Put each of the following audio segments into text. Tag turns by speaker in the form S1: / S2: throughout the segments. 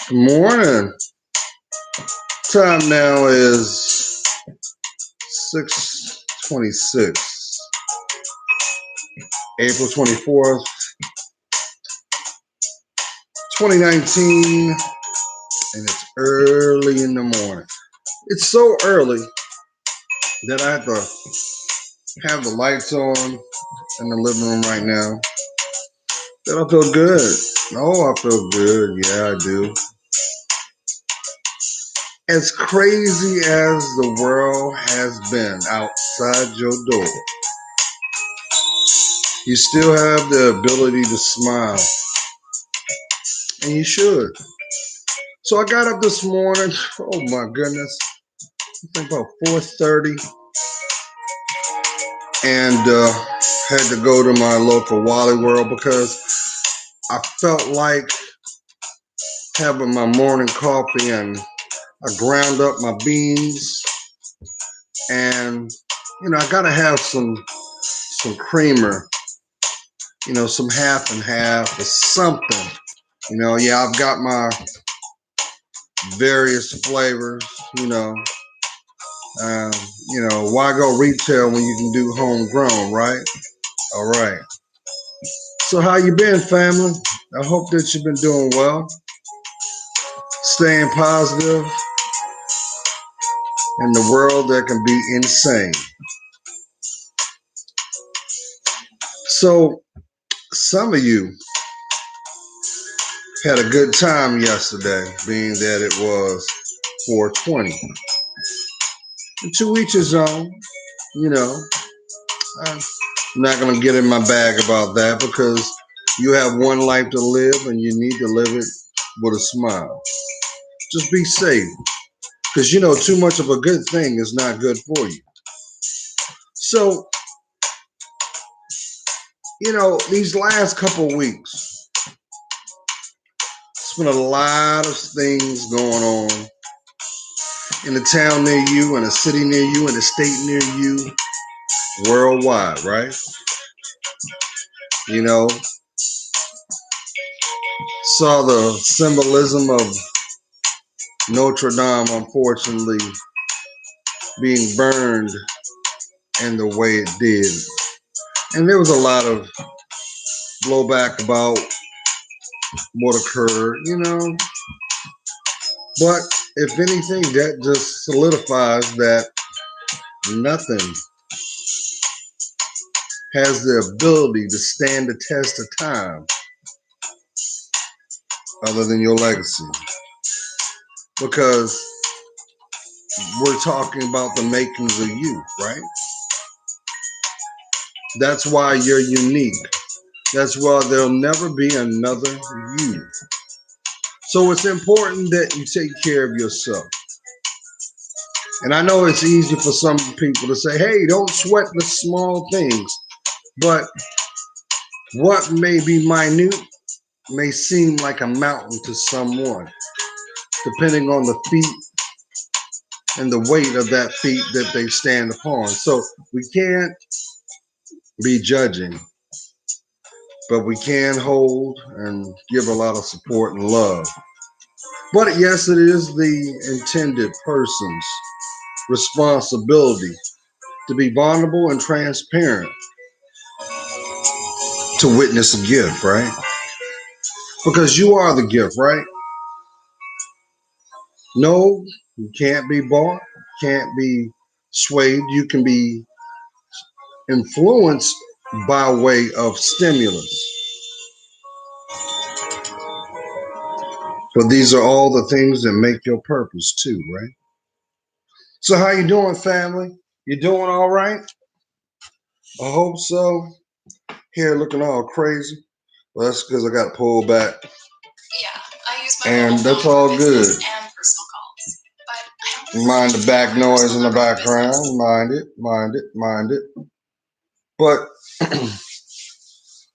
S1: Good morning. Time now is 6:26, April 24th, 2019, and it's early in the morning. It's so early that I have to have the lights on in the living room right now. That I feel good. Oh, I feel good. Yeah, I do. As crazy as the world has been outside your door, you still have the ability to smile, and you should. So I got up this morning. Oh my goodness, I think about 4:30, and had to go to my local Wally World because I felt like having my morning coffee, and I ground up my beans, and I gotta have some creamer, some half and half or something. Yeah, I've got my various flavors. You know, um, why go retail when you can do homegrown, right? All right. So how you been, family? I hope that you've been doing well, staying positive in the world that can be insane. So some of you had a good time yesterday, being that it was 420. And to each his own, you know. I'm not gonna get in my bag about that because you have one life to live and you need to live it with a smile. Just be safe. Because too much of a good thing is not good for you. So, these last couple weeks, it's been a lot of things going on in a town near you, in a city near you, in a state near you, worldwide, right? You know, saw the symbolism of Notre Dame, unfortunately, being burned in the way it did. And there was a lot of blowback about what occurred, But if anything, that just solidifies that nothing has the ability to stand the test of time other than your legacy. Because we're talking about the makings of you, right? That's why you're unique. That's why there'll never be another you. So it's important that you take care of yourself. And I know it's easy for some people to say, hey, don't sweat the small things. But what may be minute may seem like a mountain to someone, depending on the feet and the weight of that feet that they stand upon. So we can't be judging, but we can hold and give a lot of support and love. But yes, it is the intended person's responsibility to be vulnerable and transparent to witness a gift, right? Because you are the gift, right? No, you can't be bought, can't be swayed. You can be influenced by way of stimulus. But these are all the things that make your purpose too, right? So how you doing, family? You doing all right? I hope so. Hair looking all crazy. Well, that's because I got pulled back. Yeah, I use my and that's all good. And personal calls. But mind the back noise in the background. Mind it, mind it, mind it. But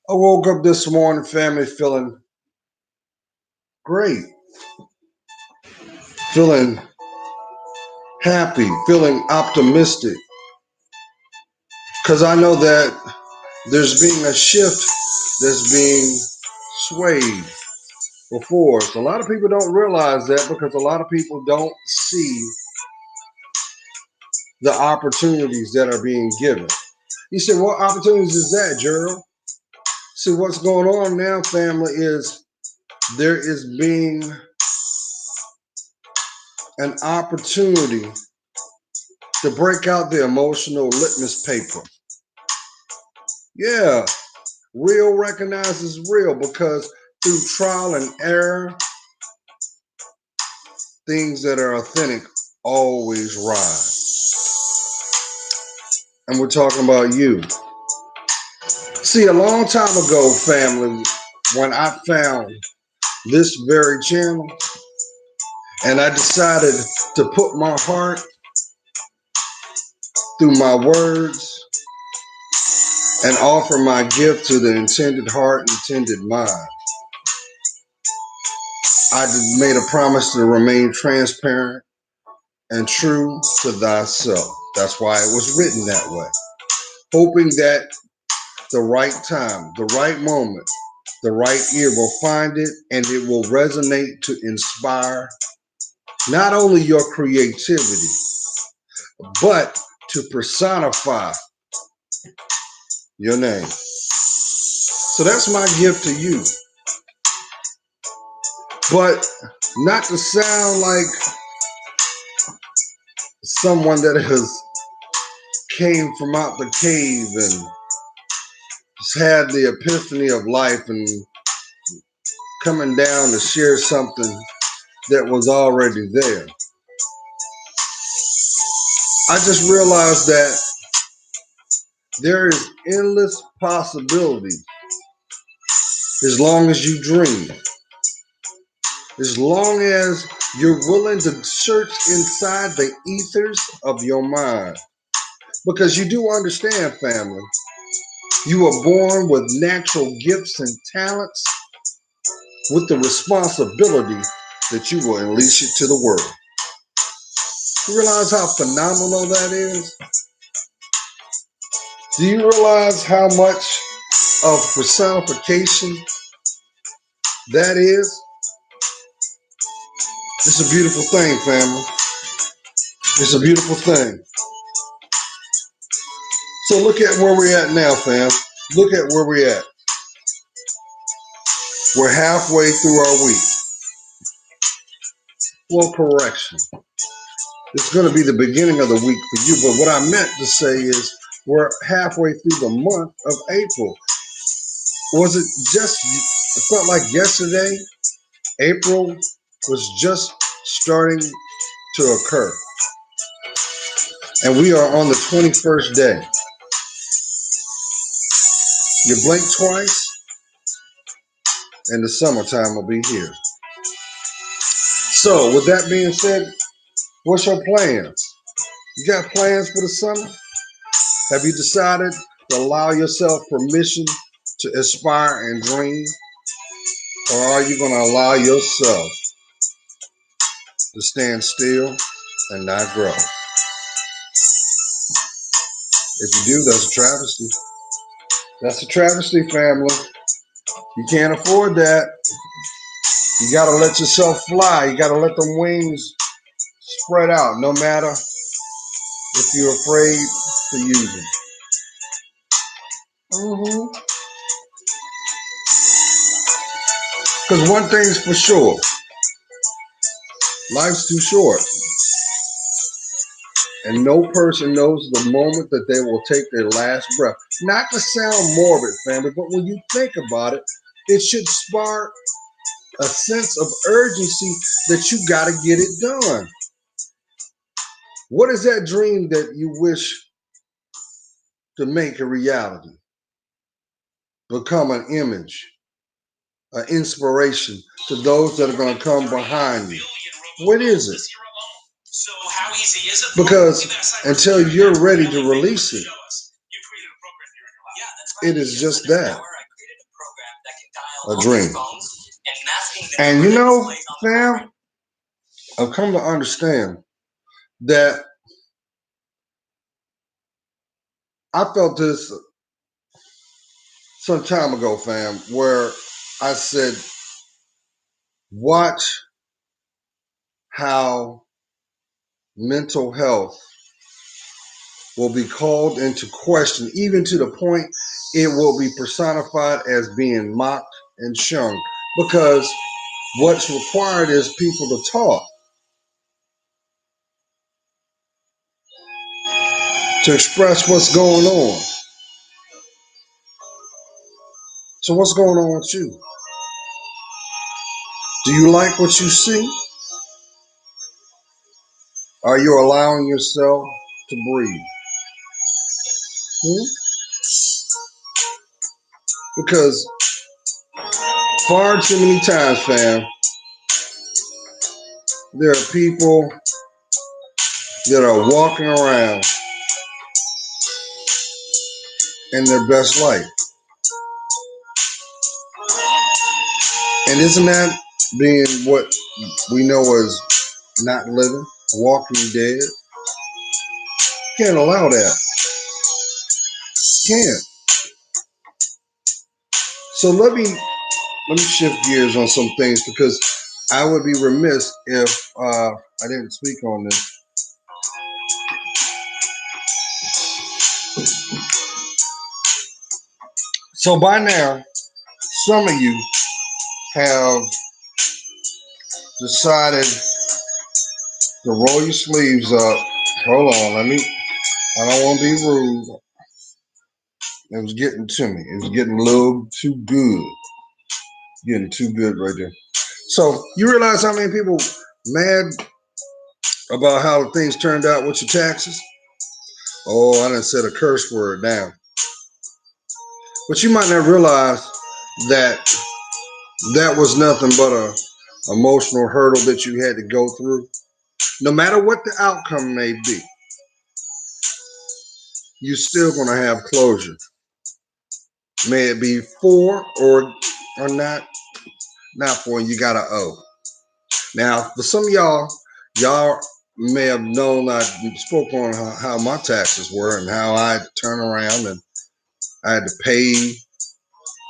S1: I woke up this morning, family, feeling great, feeling happy, feeling optimistic, Because I know that there's being a shift that's being swayed before. So a lot of people don't realize that because a lot of people don't see the opportunities that are being given. You say, what opportunities is that, Gerald? See, what's going on now, family, is there is being an opportunity to break out the emotional litmus paper. Yeah, real recognizes real because through trial and error, things that are authentic always rise. And we're talking about you. See, a long time ago, family, when I found this very channel and I decided to put my heart through my words and offer my gift to the intended heart, intended mind, I made a promise to remain transparent and true to thyself. That's why it was written that way. Hoping that the right time, the right moment, the right ear will find it and it will resonate to inspire not only your creativity, but to personify your name. So that's my gift to you. But not to sound like someone that has came from out the cave and just had the epiphany of life and coming down to share something that was already there. I just realized that there is endless possibility as long as you dream, as long as you're willing to search inside the ethers of your mind. Because you do understand, family, you are born with natural gifts and talents with the responsibility that you will unleash it to the world. You realize how phenomenal that is? Do you realize how much of personification that is? It's a beautiful thing, family. It's a beautiful thing. So look at where we're at now, fam. Look at where we're at. We're halfway through our week. Well, correction. It's going to be the beginning of the week for you, but what I meant to say is we're halfway through the month of April. Was it just, it felt like yesterday, April was just starting to occur. And we are on the 21st day. You blink twice, and the summertime will be here. So, with that being said, what's your plans? You got plans for the summer? Have you decided to allow yourself permission to aspire and dream? Or are you going to allow yourself to stand still and not grow? If you do, that's a travesty. That's a travesty, family. You can't afford that. You got to let yourself fly. You got to let them wings spread out, no matter if you're afraid to use them. Because one thing's for sure, life's too short. And no person knows the moment that they will take their last breath. Not to sound morbid, family, but when you think about it, it should spark a sense of urgency that you got to get it done. What is that dream that you wish to make a reality? Become an image, an inspiration to those that are going to come behind you. What is it? Because until you're ready to release it, it is just that, a dream. And you know, fam, I've come to understand that I felt this some time ago, fam, where I said, watch how mental health will be called into question, even to the point it will be personified as being mocked and shunned. Because what's required is people to talk, to express what's going on. So what's going on with you? Do you like what you see? Are you allowing yourself to breathe? Hmm? Because far too many times, fam, there are people that are walking around in their best life. And isn't that being what we know as not living, walking dead? Can't allow that. Can't. So let me shift gears on some things because I would be remiss if I didn't speak on this. So by now, some of you have decided to roll your sleeves up. Hold on, I don't want to be rude. It was getting to me. It was getting a little too good. Getting too good right there. So you realize how many people mad about how things turned out with your taxes? Oh, I done said a curse word now. But you might not realize that that was nothing but a emotional hurdle that you had to go through. No matter what the outcome may be, you're still gonna have closure. May it be for or not for, and you gotta owe. Now, for some of y'all may have known I spoke on how my taxes were and how I had to turn around and I had to pay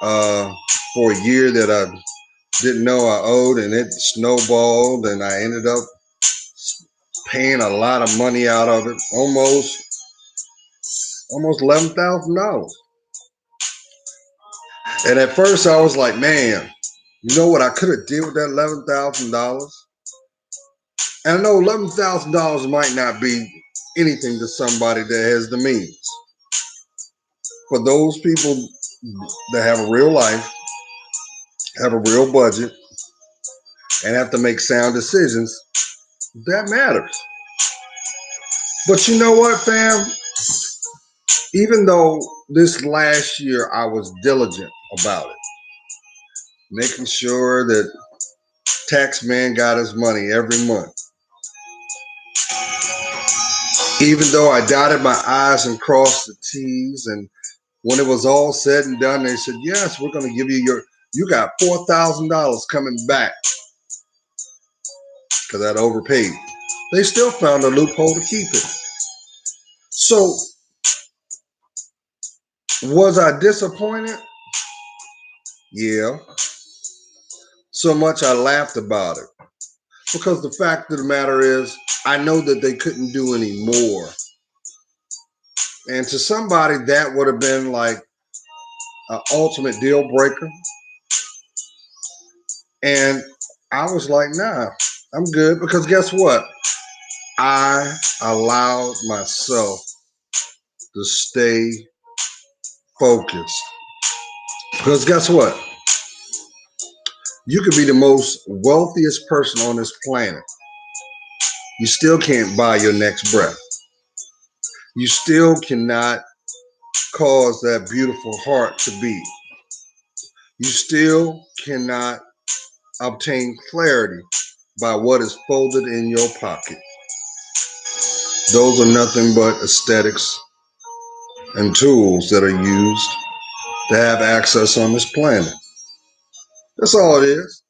S1: for a year that I didn't know I owed, and it snowballed, and I ended up paying a lot of money out of it, almost $11,000. And at first, I was like, man, you know what I could have did with that $11,000? And I know $11,000 might not be anything to somebody that has the means. For those people that have a real life, have a real budget, and have to make sound decisions, that matters. But you know what, fam? Even though this last year I was diligent about it, making sure that tax man got his money every month, even though I dotted my I's and crossed the T's, and when it was all said and done, they said, yes, we're going to give you got $4,000 coming back because I'd overpaid. They still found a loophole to keep it. So was I disappointed? Yeah. So much I laughed about it. Because the fact of the matter is, I know that they couldn't do any more. And to somebody, that would have been like an ultimate deal breaker. And I was like, nah, I'm good. Because guess what? I allowed myself to stay focused. Because guess what? You could be the most wealthiest person on this planet. You still can't buy your next breath. You still cannot cause that beautiful heart to beat. You still cannot obtain clarity by what is folded in your pocket. Those are nothing but aesthetics and tools that are used to have access on this planet. That's all it is.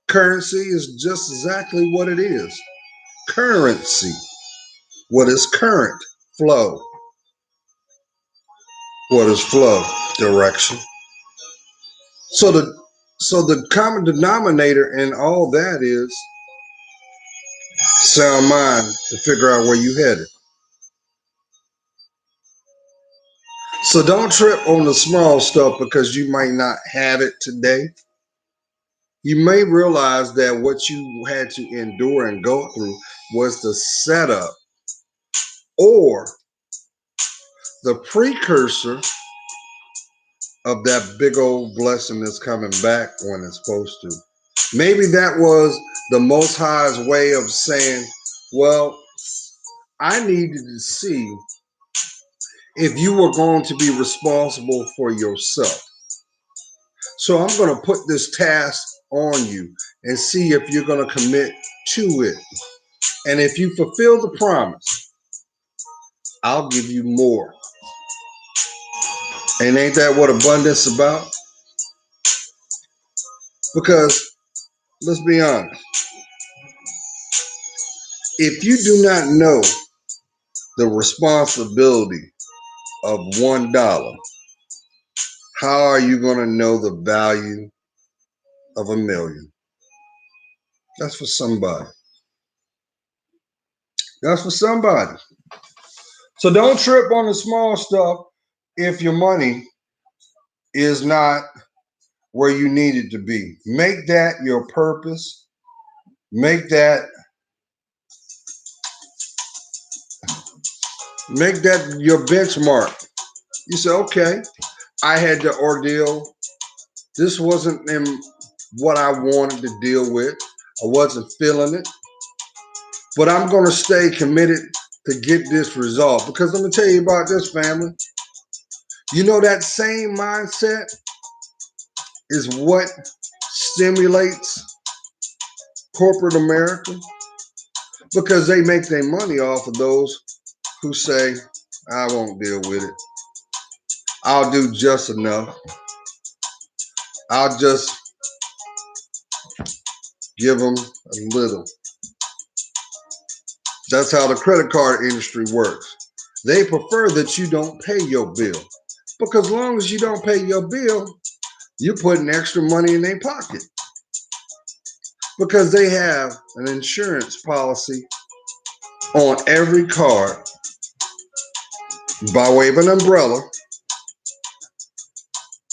S1: Currency is just exactly what it is. Currency. What is current flow? What is flow? Direction. So the common denominator in all that is sound mind to figure out where you headed. So don't trip on the small stuff because you might not have it today. You may realize that what you had to endure and go through was the setup or the precursor of that big old blessing that's coming back when it's supposed to. Maybe that was the Most High's way of saying, well, I needed to see if you were going to be responsible for yourself. So I'm going to put this task on you and see if you're going to commit to it. And if you fulfill the promise, I'll give you more. And ain't that what abundance is about? Because let's be honest, if you do not know the responsibility of $1, how are you going to know the value of $1 million? That's for somebody. That's for somebody. So don't trip on the small stuff if your money is not where you need it to be. Make that your purpose. Make that your benchmark. You say, okay, I had the ordeal. This wasn't in what I wanted to deal with. I wasn't feeling it. But I'm going to stay committed to get this resolved. Because let me tell you about this, family. You know, that same mindset is what stimulates corporate America. Because they make their money off of those who say, I won't deal with it. I'll do just enough. I'll just give them a little. That's how the credit card industry works. They prefer that you don't pay your bill. Because as long as you don't pay your bill, you're putting extra money in their pocket. Because they have an insurance policy on every card by way of an umbrella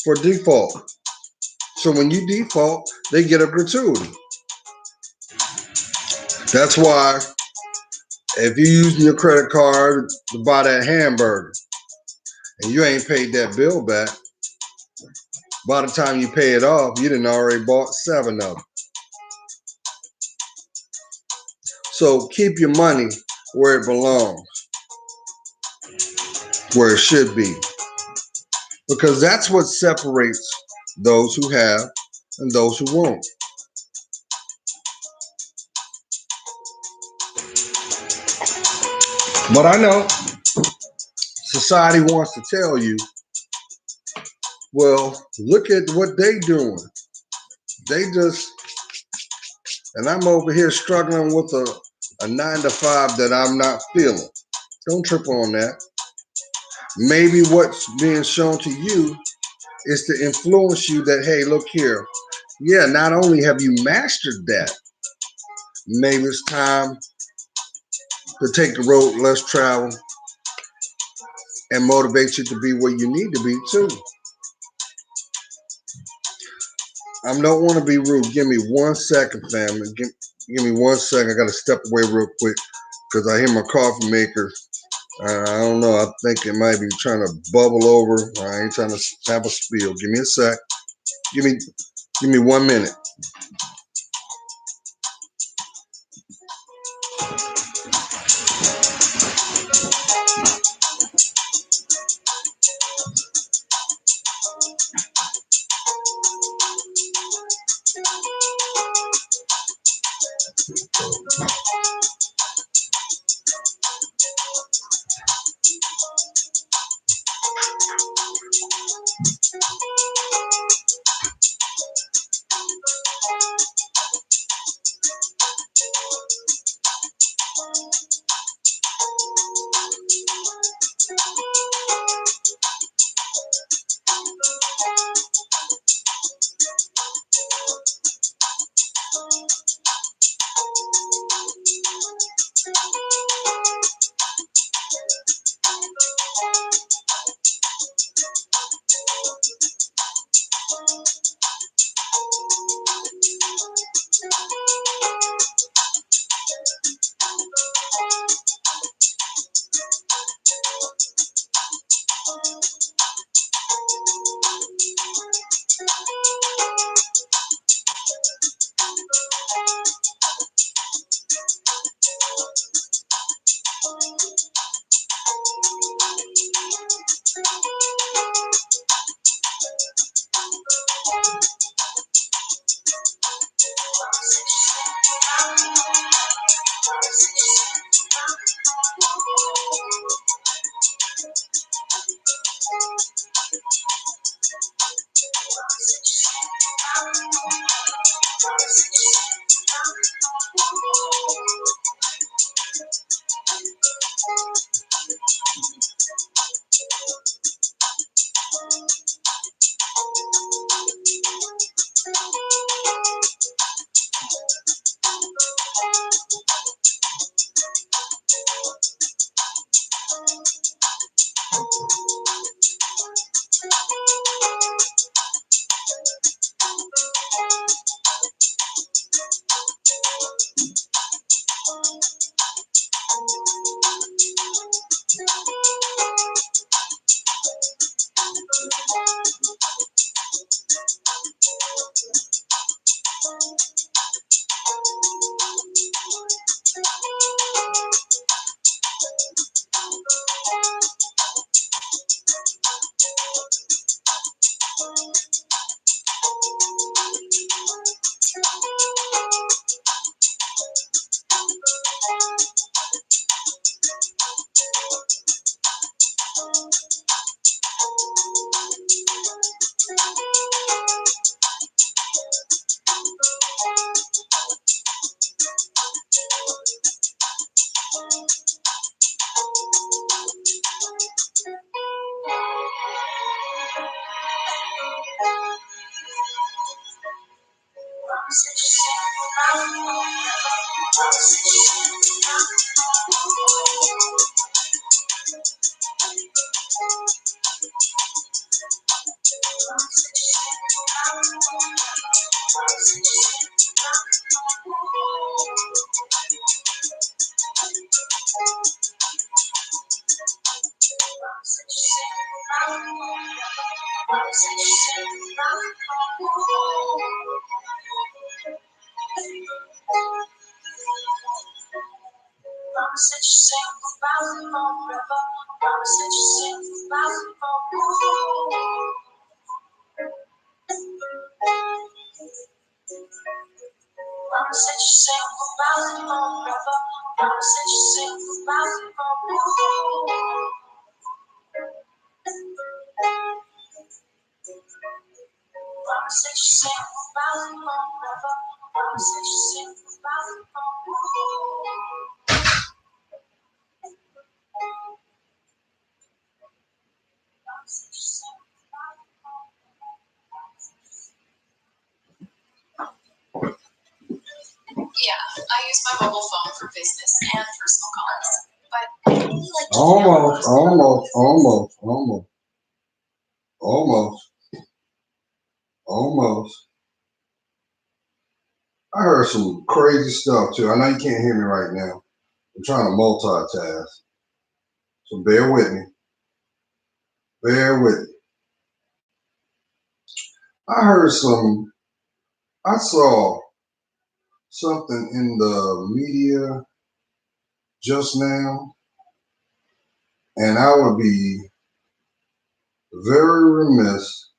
S1: for default. So when you default, they get a gratuity. That's why if you're using your credit card to buy that hamburger and you ain't paid that bill back, by the time you pay it off, you done already bought 7 of them. So keep your money where it belongs, where it should be. Because that's what separates those who have and those who won't. But I know society wants to tell you, well, look at what they doing. They just, and I'm over here struggling with a 9 to 5 that I'm not feeling. Don't trip on that. Maybe what's being shown to you is to influence you that, hey, look here. Yeah, not only have you mastered that, maybe it's time to take the road less traveled and motivate you to be where you need to be too. I don't want to be rude. Give me 1 second, family. Give me 1 second. I got to step away real quick because I hear my coffee maker. I don't know. I think it might be trying to bubble over. I ain't trying to have a spill. Give me a sec. Give me 1 minute. Almost. I heard some crazy stuff too. I know you can't hear me right now. I'm trying to multitask. So bear with me. Bear with me. I saw something in the media just now, and I would be very remiss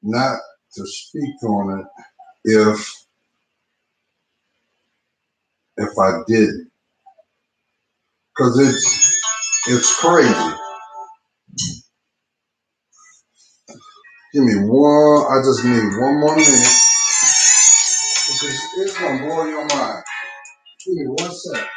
S1: not to speak on it if I didn't, because it's crazy. Give me one. I just need one more minute because it's gonna blow your mind. Give me 1 second.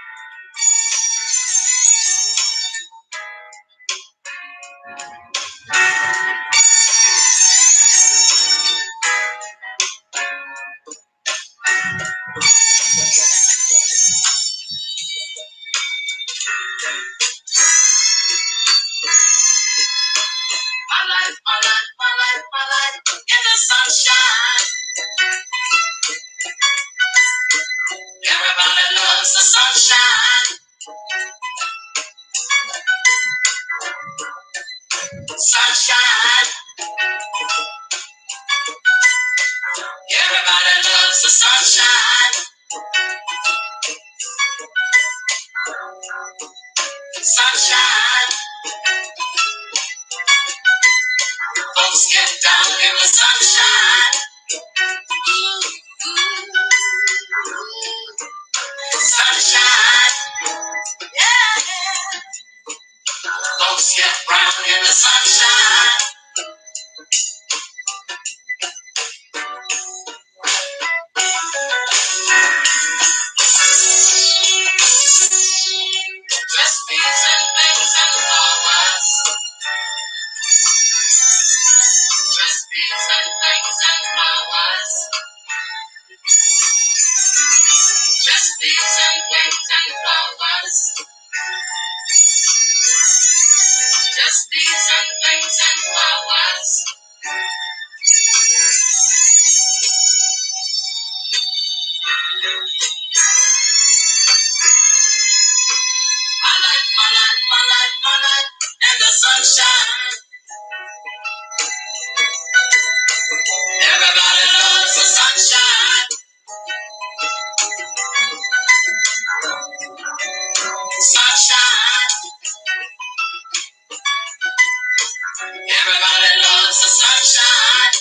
S1: In the sunshine. Everybody loves the sunshine.
S2: Sunshine. Everybody loves the sunshine. Sunshine. Folks get down in the sunshine. Sunshine. Yeah. Folks get brown in the sunshine. Just bees and things and flowers. Just bees and things and flowers. Just bees and things and flowers. Just bees and things and flowers. My life, and the sunshine. Everybody loves the sunshine. Sunshine. Everybody loves the sunshine.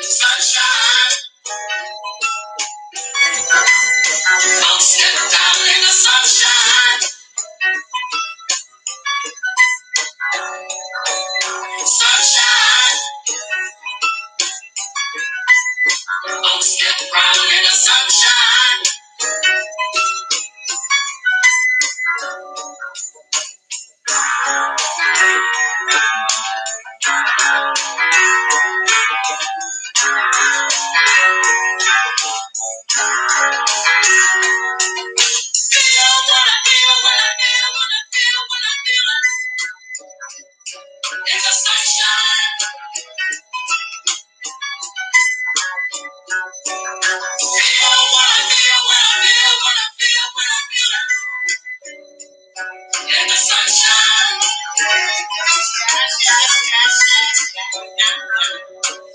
S2: Sunshine. Folks get down in the sunshine. Sunshine. Folks get brown in the sunshine. Feel what I feel, what I feel, what I feel, what I feel in the sunshine. Feel what I feel, what I feel, what I feel, what I feel in the sunshine.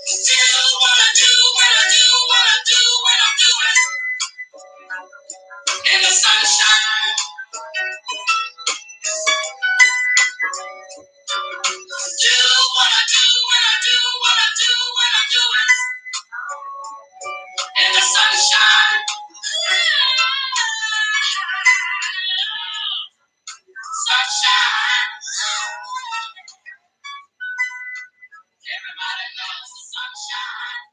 S2: Feel what I do, what I do, what I do, what I'm doing in the sunshine. Do what I do, what I do, what I do, what I'm doing in the sunshine. Sunshine. Everybody loves the sunshine.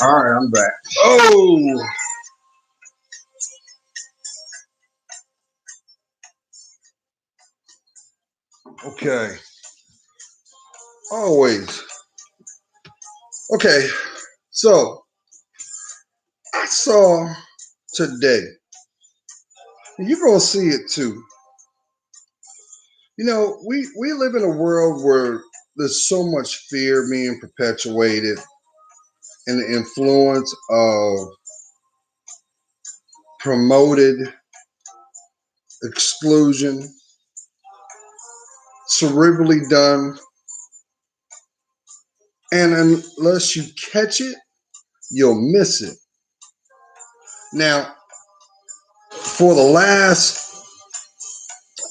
S1: All right, I'm back. Oh, okay. Always. Okay. So I saw today, and you're gonna see it too. You know, we live in a world where there's so much fear being perpetuated and the influence of promoted exclusion, cerebrally done, and unless you catch it, you'll miss it. Now, for the last,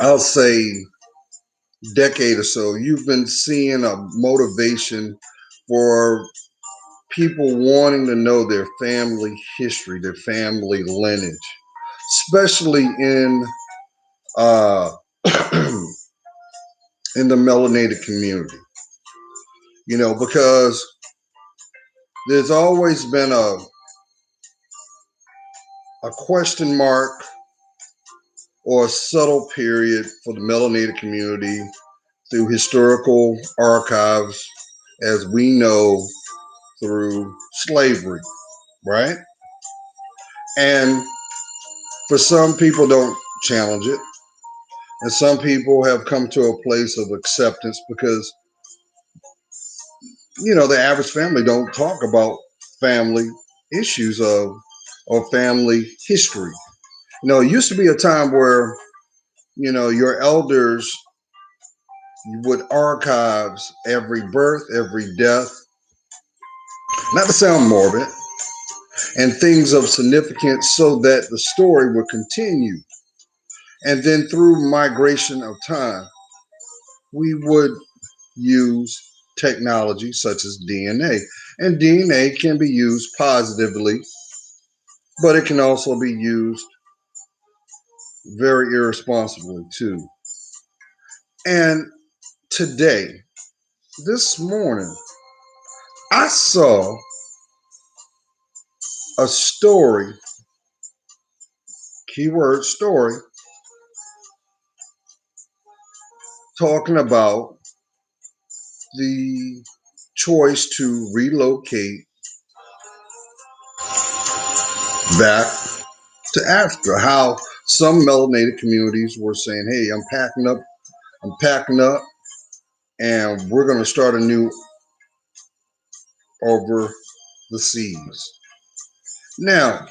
S1: I'll say, decade or so, you've been seeing a motivation for people wanting to know their family history, their family lineage, especially uh, in the melanated community. Because there's always been a question mark or a subtle period for the melanated community through historical archives, as we know, through slavery, right? And for some people don't challenge it, and some people have come to a place of acceptance because the average family don't talk about family issues or family history. It used to be a time where your elders would archives every birth, every death, not to sound morbid, and things of significance so that the story would continue. And then through migration of time, we would use technology such as DNA. And DNA can be used positively, but it can also be used very irresponsibly too. And today, this morning, I saw a story, keyword story, talking about the choice to relocate back to Africa. How some melanated communities were saying, hey, I'm packing up, and we're going to start anew over the seas. Now,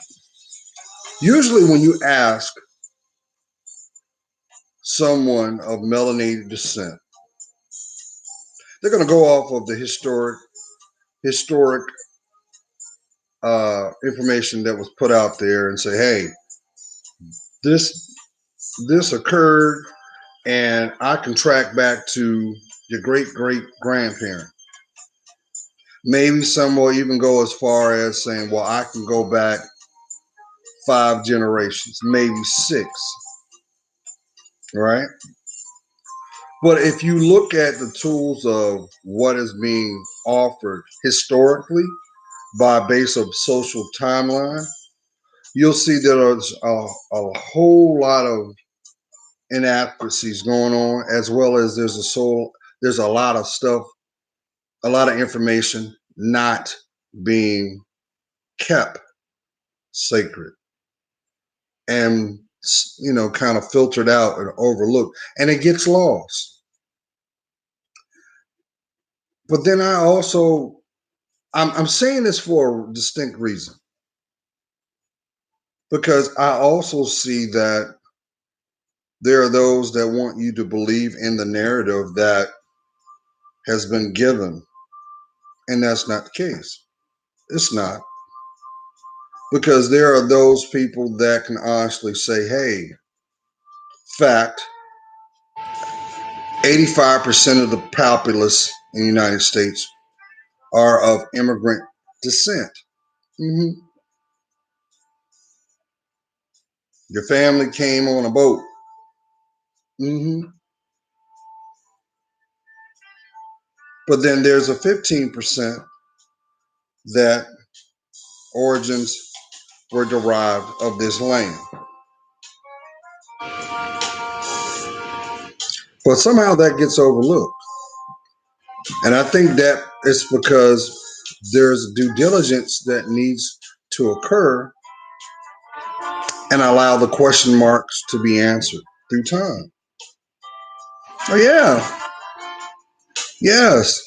S1: usually when you ask someone of melanated descent, they're going to go off of the historic information that was put out there and say, hey, this occurred, and I can track back to your great great grandparent. Maybe some will even go as far as saying, well, I can go back 5 generations, maybe 6, right? But if you look at the tools of what is being offered historically by base of social timeline, you'll see that there's a whole lot of inadequacies going on, as well as there's a lot of stuff, a lot of information not being kept sacred and kind of filtered out and overlooked, and it gets lost. But then I'm saying this for a distinct reason, because I also see that there are those that want you to believe in the narrative that has been given, and that's not the case. It's not, because there are those people that can honestly say, hey, fact, 85% of the populace in the United States are of immigrant descent. hmm Your family came on a boat. hmm But then there's a 15% that origins were derived of this land. But somehow that gets overlooked. And I think that it's because there's due diligence that needs to occur and allow the question marks to be answered through time. Oh, yeah. Yes.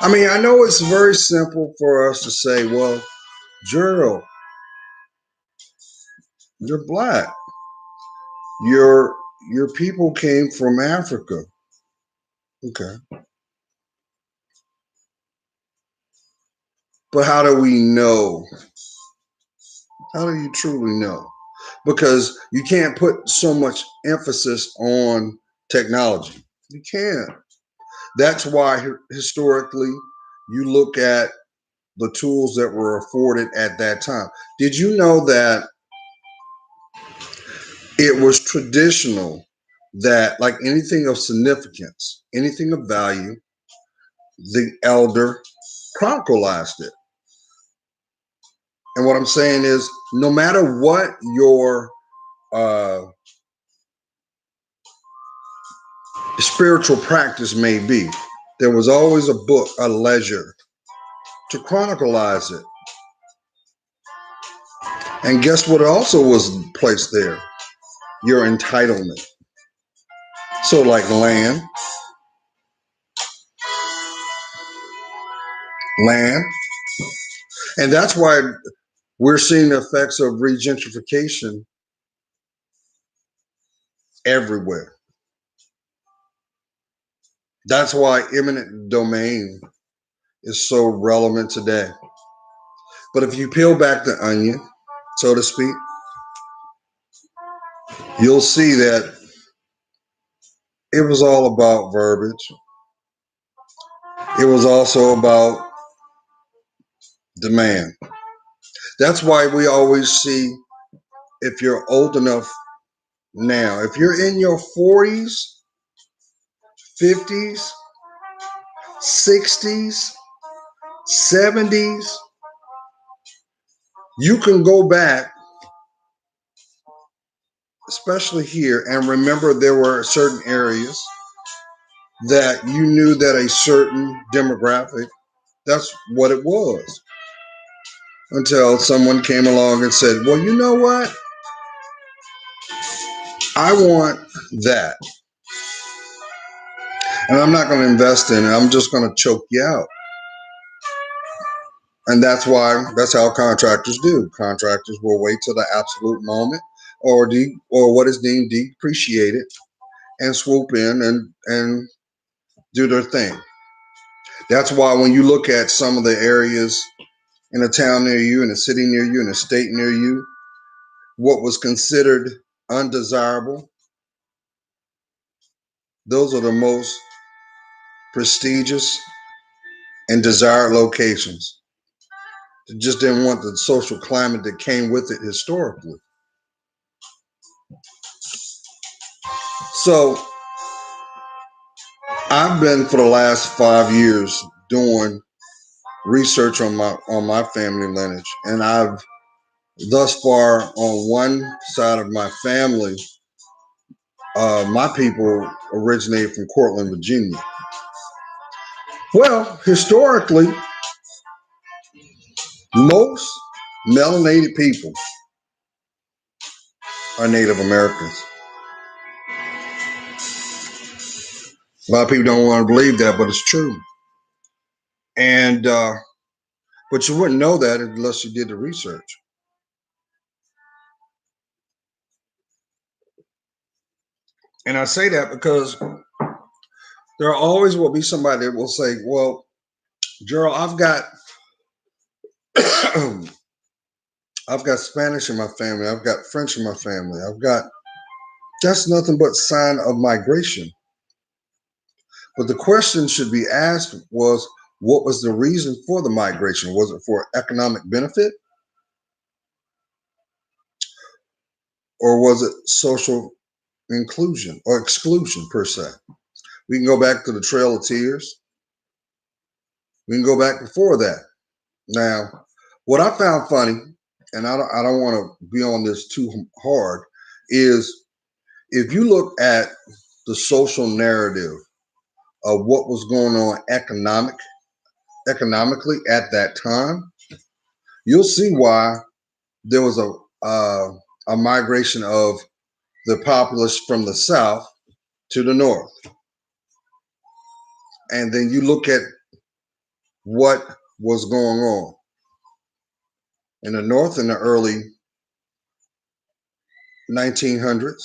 S1: I mean, I know it's very simple for us to say, well, Gerald, You're black. Your your people came from Africa. Okay. But how do we know? How do you truly know? Because you can't put so much emphasis on technology. You can't. That's why historically you look at the tools that were afforded at that time. Did you know that it was traditional that, like anything of significance, anything of value, the elder chronicalized it? And what I'm saying is, no matter what your uh, spiritual practice may be, there was always a book, a ledger to chronicleize it. And guess what also was placed there? Your entitlement. So, like land. And that's why we're seeing the effects of regentrification everywhere. That's why eminent domain is so relevant today. But if you peel back the onion, so to speak, you'll see that it was all about verbiage. It was also about demand. That's why we always see, if you're old enough now, if you're in your 40s, 50s, 60s, 70s, you can go back, especially here, and remember there were certain areas that you knew that a certain demographic, that's what it was. Until someone came along and said, well, you know what? I want that. And I'm not going to invest in it. I'm just going to choke you out. And that's how contractors do. Contractors will wait till the absolute moment, or what is deemed depreciated, and swoop in and do their thing. That's why when you look at some of the areas in a town near you, in a city near you, in a state near you, what was considered undesirable, those are the most prestigious and desired locations. They just didn't want the social climate that came with it historically. So I've been, for the last 5 years, doing research on my family lineage, and I've thus far, on one side of my family, my people originated from Cortland, Virginia. Well, historically, most melanated people are Native Americans. A lot of people don't want to believe that, but it's true. And but you wouldn't know that unless you did the research. And I say that because there always will be somebody that will say, "Well, Gerald, I've got Spanish in my family. I've got French in my family. I've got." That's nothing but sign of migration. But the question should be asked was, what was the reason for the migration? Was it for economic benefit, or was it social inclusion or exclusion per se? We can go back to the Trail of Tears. We can go back before that. Now, what I found funny, and I don't want to be on this too hard, is if you look at the social narrative of what was going on economically at that time, you'll see why there was a migration of the populace from the south to the north. And then you look at what was going on in the north in the early 1900s.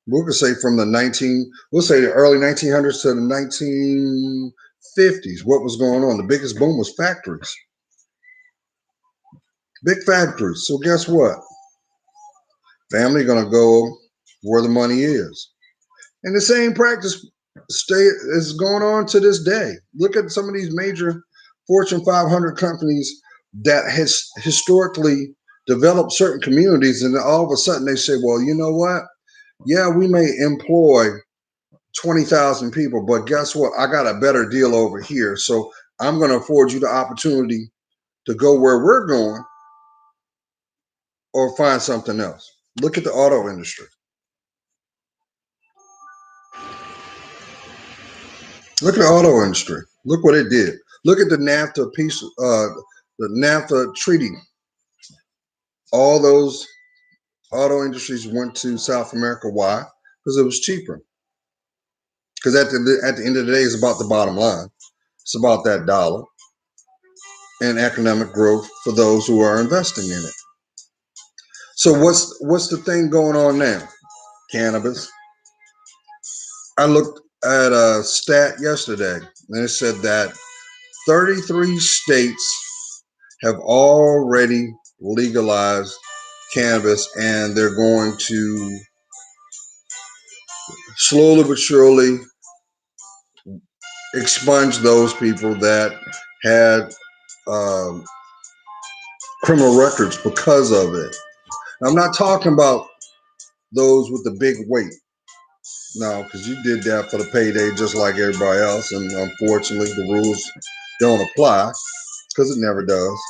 S1: We could say from we'll say the early 1900s to the 1950s. What was going on? The biggest boom was factories, big factories. So guess what? Family gonna go where the money is, and the same practice is going on to this day. Look at some of these major Fortune 500 companies that has historically developed certain communities, and then all of a sudden they say, "Well, you know what? Yeah, we may employ 20,000 people, but guess what? I got a better deal over here. So I'm going to afford you the opportunity to go where we're going or find something else." Look at the auto industry. Look at the auto industry. Look what it did. Look at the NAFTA the NAFTA treaty. All those auto industries went to South America. Why? Because it was cheaper. Because at the end of the day, it's about the bottom line. It's about that dollar and economic growth for those who are investing in it. So what's the thing going on now? Cannabis. I looked at a stat yesterday, and it said that 33 states have already legalized cannabis, and they're going to slowly but surely expunge those people that had um, criminal records because of it. I'm not talking about those with the big weight. No, because you did that for the payday just like everybody else, and unfortunately the rules don't apply because it never does.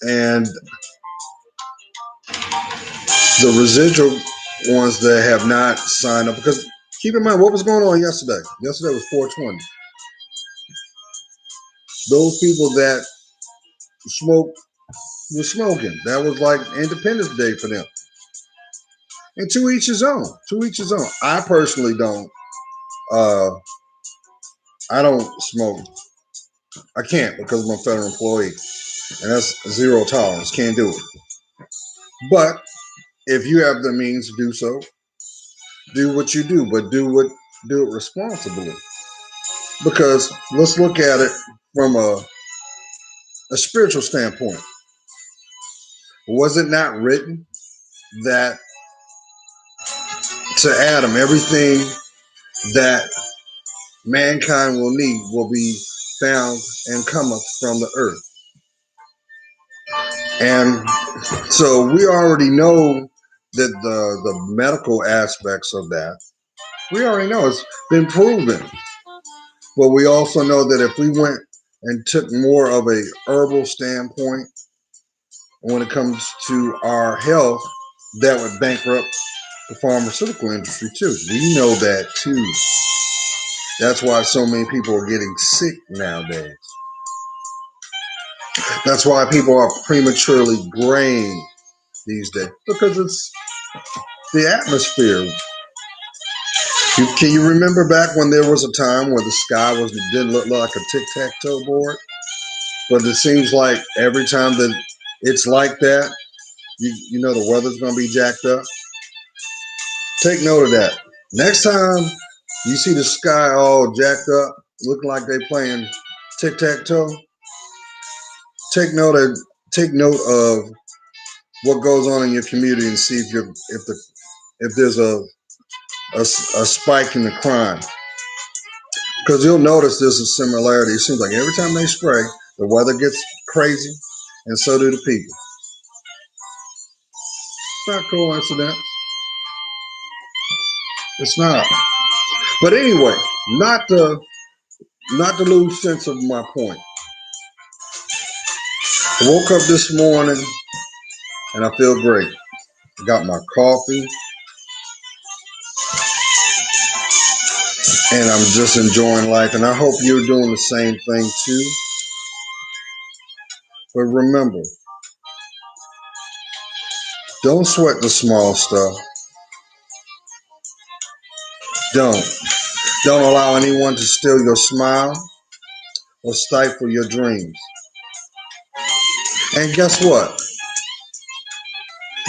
S1: And the residual ones that have not signed up, because keep in mind what was going on yesterday. Yesterday was 420. Those people that smoked were smoking. That was like Independence Day for them. And to each his own. To each his own. I personally don't. Uh, I don't smoke. I can't because I'm a federal employee, and that's zero tolerance. Can't do it. But if you have the means to do so, do what you do, but do it responsibly. Because let's look at it from a spiritual standpoint. Was it not written that to Adam everything that mankind will need will be found and cometh from the earth? And so we already know that the medical aspects of that, we already know it's been proven. But we also know that if we went and took more of a herbal standpoint when it comes to our health, that would bankrupt the pharmaceutical industry too. We know that too. That's why so many people are getting sick nowadays. That's why people are prematurely graying these days, because it's the atmosphere. Can you remember back when there was a time where the sky didn't look like a tic-tac-toe board? But it seems like every time that it's like that, you know the weather's gonna be jacked up. Take note of that. Next time you see the sky all jacked up, looking like they playing tic-tac-toe, take note of what goes on in your community and see if there's a spike in the crime. Because you'll notice there's a similarity. It seems like every time they spray, the weather gets crazy, and so do the people. It's not coincidence. It's not. But anyway, not to lose sense of my point. I woke up this morning and I feel great. I got my coffee and I'm just enjoying life. And I hope you're doing the same thing too. But remember, don't sweat the small stuff. Don't. Don't allow anyone to steal your smile or stifle your dreams. And guess what?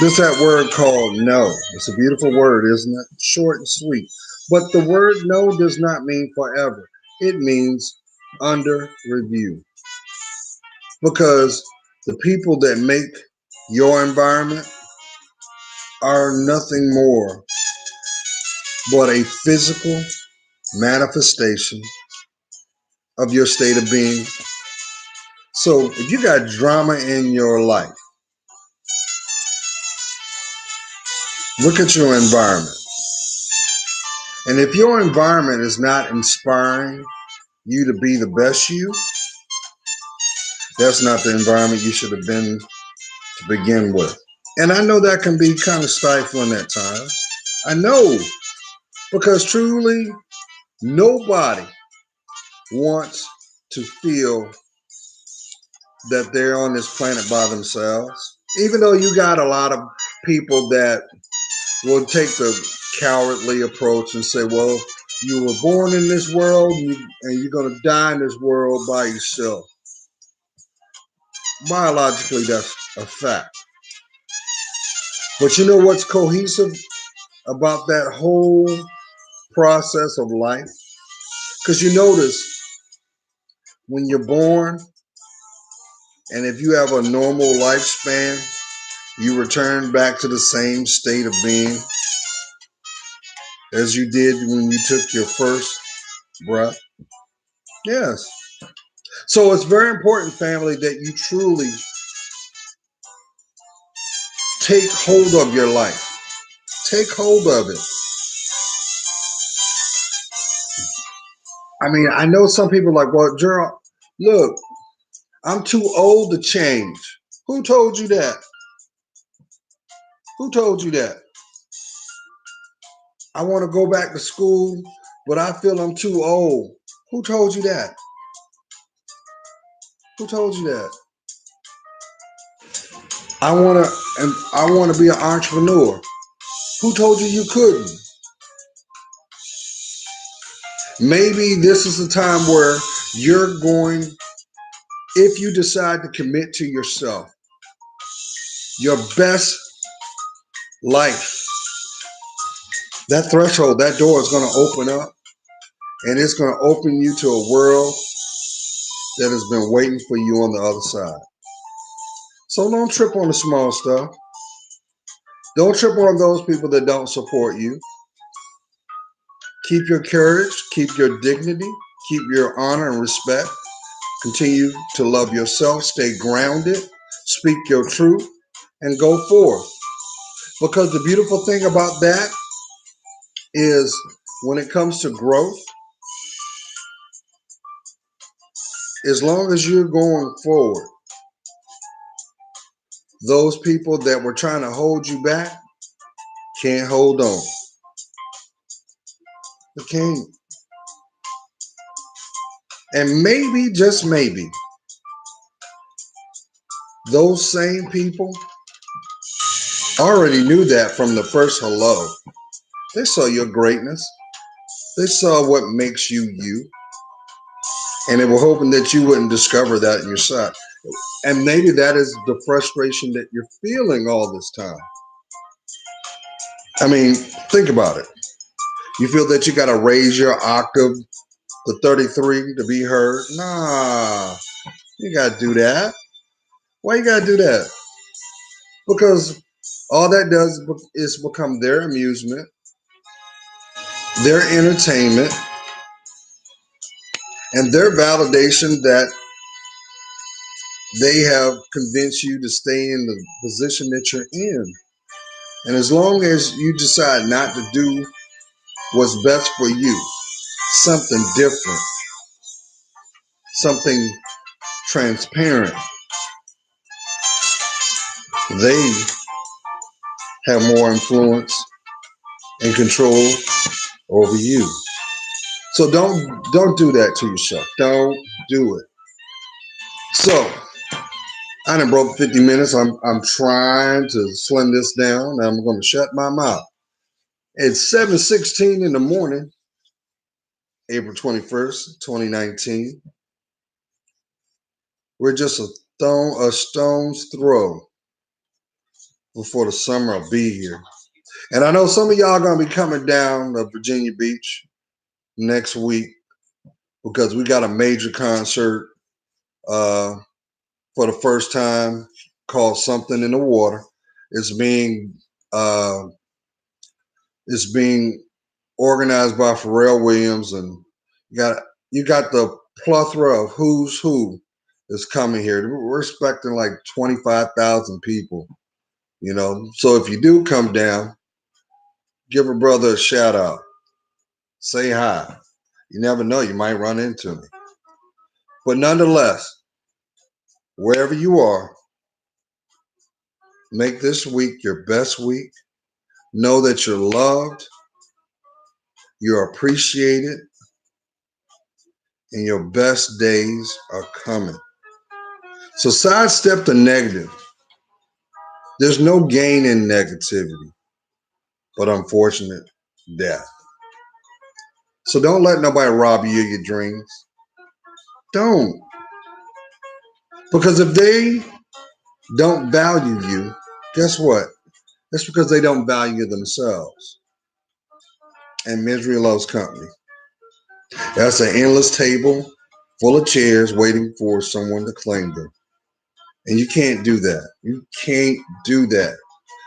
S1: There's that word called no. It's a beautiful word, isn't it? Short and sweet. But the word no does not mean forever. It means under review. Because the people that make your environment are nothing more but a physical manifestation of your state of being. So if you got drama in your life, look at your environment. And if your environment is not inspiring you to be the best you, that's not the environment you should have been to begin with. And I know that can be kind of stifling at times. I know, because truly nobody wants to feel that they're on this planet by themselves. Even though you got a lot of people that will take the cowardly approach and say, well, you were born in this world and you're going to die in this world by yourself. Biologically, that's a fact. But you know what's cohesive about that whole process of life? Because you notice when you're born, and if you have a normal lifespan, you return back to the same state of being as you did when you took your first breath. Yes. So it's very important, family, that you truly take hold of your life. Take hold of it. I mean, I know some people are like, well, Gerald, look, I'm too old to change. Who told you that? Who told you that? I want to go back to school, but I feel I'm too old. Who told you that? Who told you that? I want to be an entrepreneur. Who told you you couldn't? Maybe this is a time where you're going, if you decide to commit to yourself, your best life, that threshold, that door is going to open up, and it's going to open you to a world that has been waiting for you on the other side. So don't trip on the small stuff. Don't trip on those people that don't support you. Keep your courage, keep your dignity, keep your honor and respect. Continue to love yourself, stay grounded, speak your truth, and go forth. Because the beautiful thing about that is when it comes to growth, as long as you're going forward, those people that were trying to hold you back can't hold on. They can't. And maybe, just maybe, those same people already knew that from the first hello. They saw your greatness. They saw what makes you you. And they were hoping that you wouldn't discover that in yourself. And maybe that is the frustration that you're feeling all this time. I mean, think about it. You feel that you got to raise your octave to 33 to be heard? Nah, you got to do that. Why you got to do that? Because all that does is become their amusement, their entertainment, and their validation that they have convinced you to stay in the position that you're in. And as long as you decide not to do what's best for you, something different, something transparent, they have more influence and control over you. So don't do that to yourself. Don't do it. So I done broke 50 minutes. I'm trying to slim this down. I'm gonna shut my mouth. It's 7:16 in the morning, April 21st, 2019. We're just a stone's throw before the summer will be here. And I know some of y'all gonna be coming down to Virginia Beach next week because we got a major concert uh, for the first time called Something in the Water. It's being uh, it's being organized by Pharrell Williams, and you got you got the plethora of who's who is coming here. We're expecting like 25,000 people, you know. So if you do come down, give a brother a shout out, say hi. You never know, you might run into me. But nonetheless, wherever you are, make this week your best week. Know that you're loved, you're appreciated, and your best days are coming. So sidestep the negative. There's no gain in negativity, but unfortunate death. So don't let nobody rob you of your dreams. Don't. Because if they don't value you, guess what? It's because they don't value themselves. And misery loves company. That's an endless table full of chairs waiting for someone to claim them. And you can't do that. You can't do that.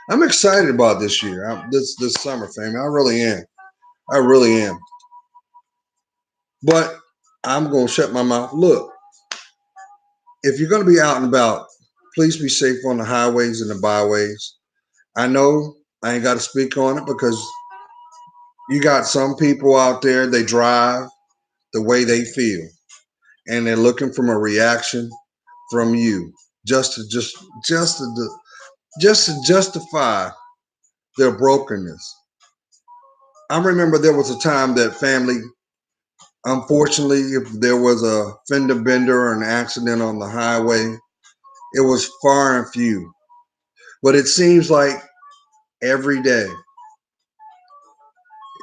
S1: I'm excited about this year, this summer, family. I really am. I really am. But I'm going to shut my mouth. Look, if you're going to be out and about, please be safe on the highways and the byways. I know I ain't got to speak on it because you got some people out there, they drive the way they feel, and they're looking for a reaction from you just to justify their brokenness. I remember there was a time that family, unfortunately, if there was a fender bender or an accident on the highway, it was far and few. But it seems like every day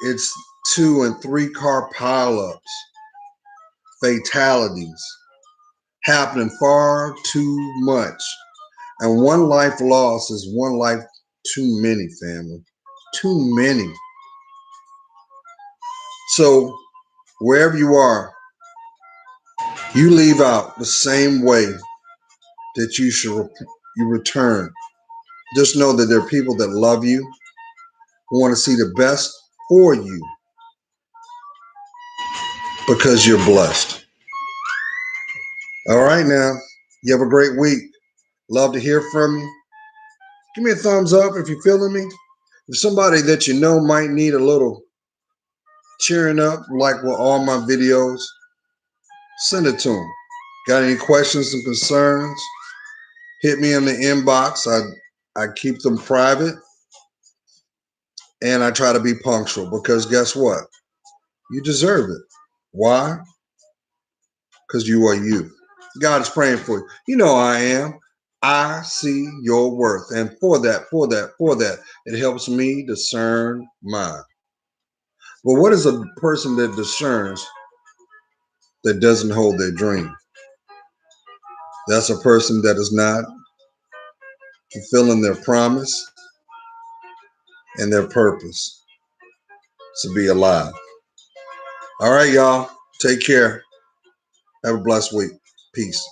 S1: it's 2 and 3 car pileups, fatalities happening far too much. And one life lost is one life too many, family. Too many. So wherever you are, you leave out the same way that you return. Just know that there are people that love you, who want to see the best for you because you're blessed. All right, now, you have a great week. Love to hear from you. Give me a thumbs up if you're feeling me. If somebody that you know might need a little cheering up, like with all my videos, send it to them. Got any questions and concerns? Hit me in the inbox. I keep them private, and I try to be punctual because guess what? You deserve it. Why? Because you are you. God is praying for you. You know I am. I see your worth. And for that, it helps me discern mine. Well, what is a person that discerns that doesn't hold their dream? That's a person that is not fulfilling their promise and their purpose to be alive. All right, y'all. Take care. Have a blessed week. Peace.